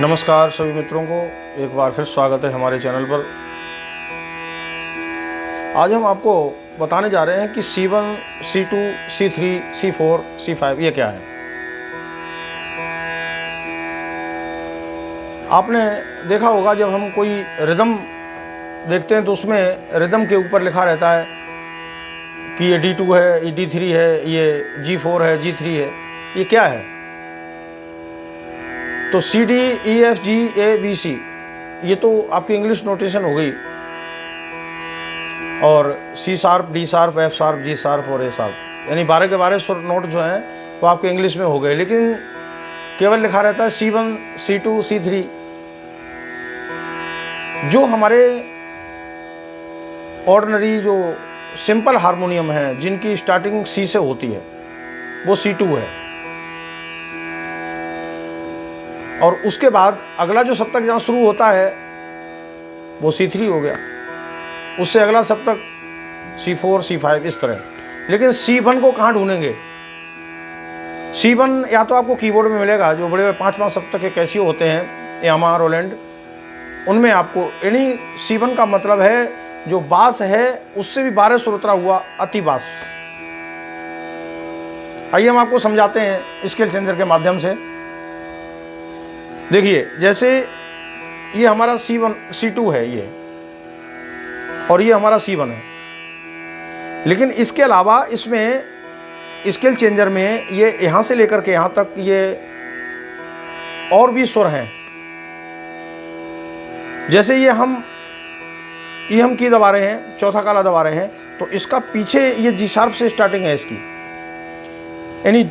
नमस्कार सभी मित्रों को, एक बार फिर स्वागत है हमारे चैनल पर। आज हम आपको बताने जा रहे हैं कि C1, C2, C3, C4, C5 ये क्या है। आपने देखा होगा जब हम कोई रिदम देखते हैं तो उसमें रिदम के ऊपर लिखा रहता है कि ये D2 है, ये D3 है, ये G4 है, G3 है। ये क्या है? तो C D E F G A B C ये तो आपकी इंग्लिश नोटेशन हो गई, और C sharp, D sharp, F sharp, G sharp और A शार्प, यानी 12 के 12 सुर नोट जो हैं वो आपके इंग्लिश में हो गए। लेकिन केवल लिखा रहता है C1, C2, C3। जो हमारे ऑर्डिनरी जो सिंपल हारमोनियम है, जिनकी स्टार्टिंग C से होती है, वो C2 है। और उसके बाद अगला जो सप्तक जहाँ शुरू होता है वो C3 हो गया। उससे अगला सप्तक C4, C5 इस तरह। लेकिन C1 को कहाँ ढूंढेंगे? C1 या तो आपको कीबोर्ड में मिलेगा, जो बड़े बड़े 5-5 सप्तक के कैसियो होते हैं, यामा, रोलैंड, उनमें आपको, यानी C1 का मतलब है जो बास है उससे भी 12 सुर उतरा हुआ अति बास। आइए हम आपको समझाते हैं स्केल चेंजर के माध्यम से। देखिए, जैसे ये हमारा C1, C2 है ये, और ये हमारा C1 है। लेकिन इसके अलावा इसमें स्केल चेंजर में ये यहाँ से लेकर के यहाँ तक ये और भी सुर हैं। जैसे ये हम की दबा रहे हैं, चौथा काला दबा रहे हैं, तो इसका पीछे ये G शार्प से स्टार्टिंग है इसकी, यानी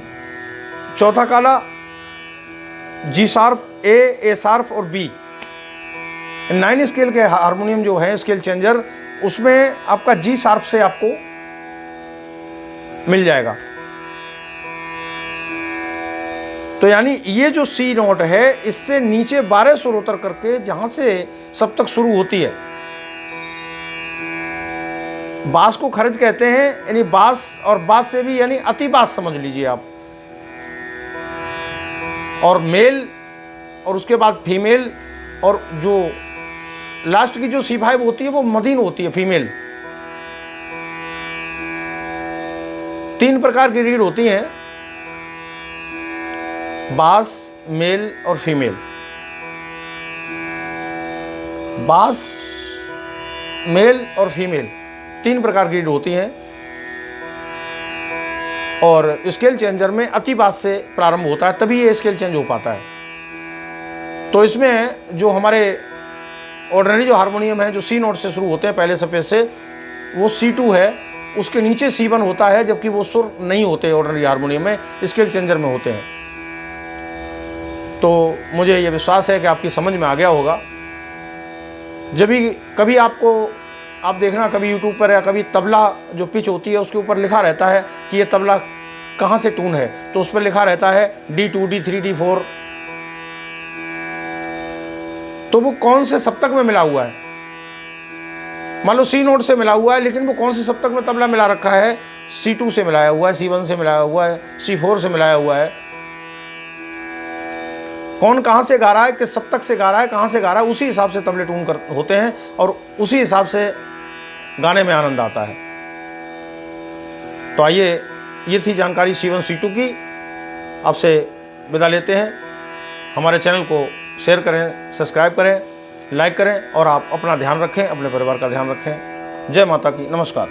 चौथा काला G शार्प, A शार्प और B। 9 स्केल के हारमोनियम जो है स्केल चेंजर, उसमें आपका G शार्प से आपको मिल जाएगा। तो यानी ये जो C नोट है, इससे नीचे 12 सुर उतर करके जहां से सप्तक शुरू होती है, बास को खरज कहते हैं, यानी बास, और बास से भी यानी अति बास समझ लीजिए आप, और मेल, और उसके बाद फीमेल, और जो लास्ट की जो C5 होती है वो मदीन होती है, फीमेल। 3 प्रकार की रीड होती हैं, बास, मेल और फीमेल। बास, मेल और फीमेल 3 प्रकार की रीड होती हैं, और स्केल चेंजर में अति बास से प्रारंभ होता है, तभी ये स्केल चेंज हो पाता है। तो इसमें जो हमारे ऑर्डिनरी जो हारमोनियम है, जो C नोट से शुरू होते हैं पहले सफेद से, वो C2 है। उसके नीचे C1 होता है, जबकि वो सुर नहीं होते ऑर्डिनरी हारमोनियम में, स्केल चेंजर में होते हैं। तो मुझे ये विश्वास है कि आपकी समझ में आ गया होगा। जब भी कभी आपको, आप देखना कभी यूट्यूब पर या कभी तबला जो पिच होती है उसके ऊपर लिखा रहता है कि ये तबला कहाँ से टून है, तो उस पर लिखा रहता है D2, D3, D4। तो वो कौन से सप्तक में मिला हुआ है? मान लो C नोट से मिला हुआ है, लेकिन वो कौन से सप्तक में तबला मिला रखा है? C2 से मिलाया हुआ है, C1 से मिलाया हुआ है, C4 से मिलाया हुआ है। कौन कहाँ से गा रहा है, किस सप्तक से गा रहा है, कहाँ से गा रहा है, उसी हिसाब से तबले टून होते हैं, और उसी हिसाब से गाने में आनंद आता है। तो आइए, ये थी जानकारी C1, C2 की। आपसे विदा लेते हैं। हमारे चैनल को शेयर करें, सब्सक्राइब करें, लाइक करें, और आप अपना ध्यान रखें, अपने परिवार का ध्यान रखें। जय माता की। नमस्कार।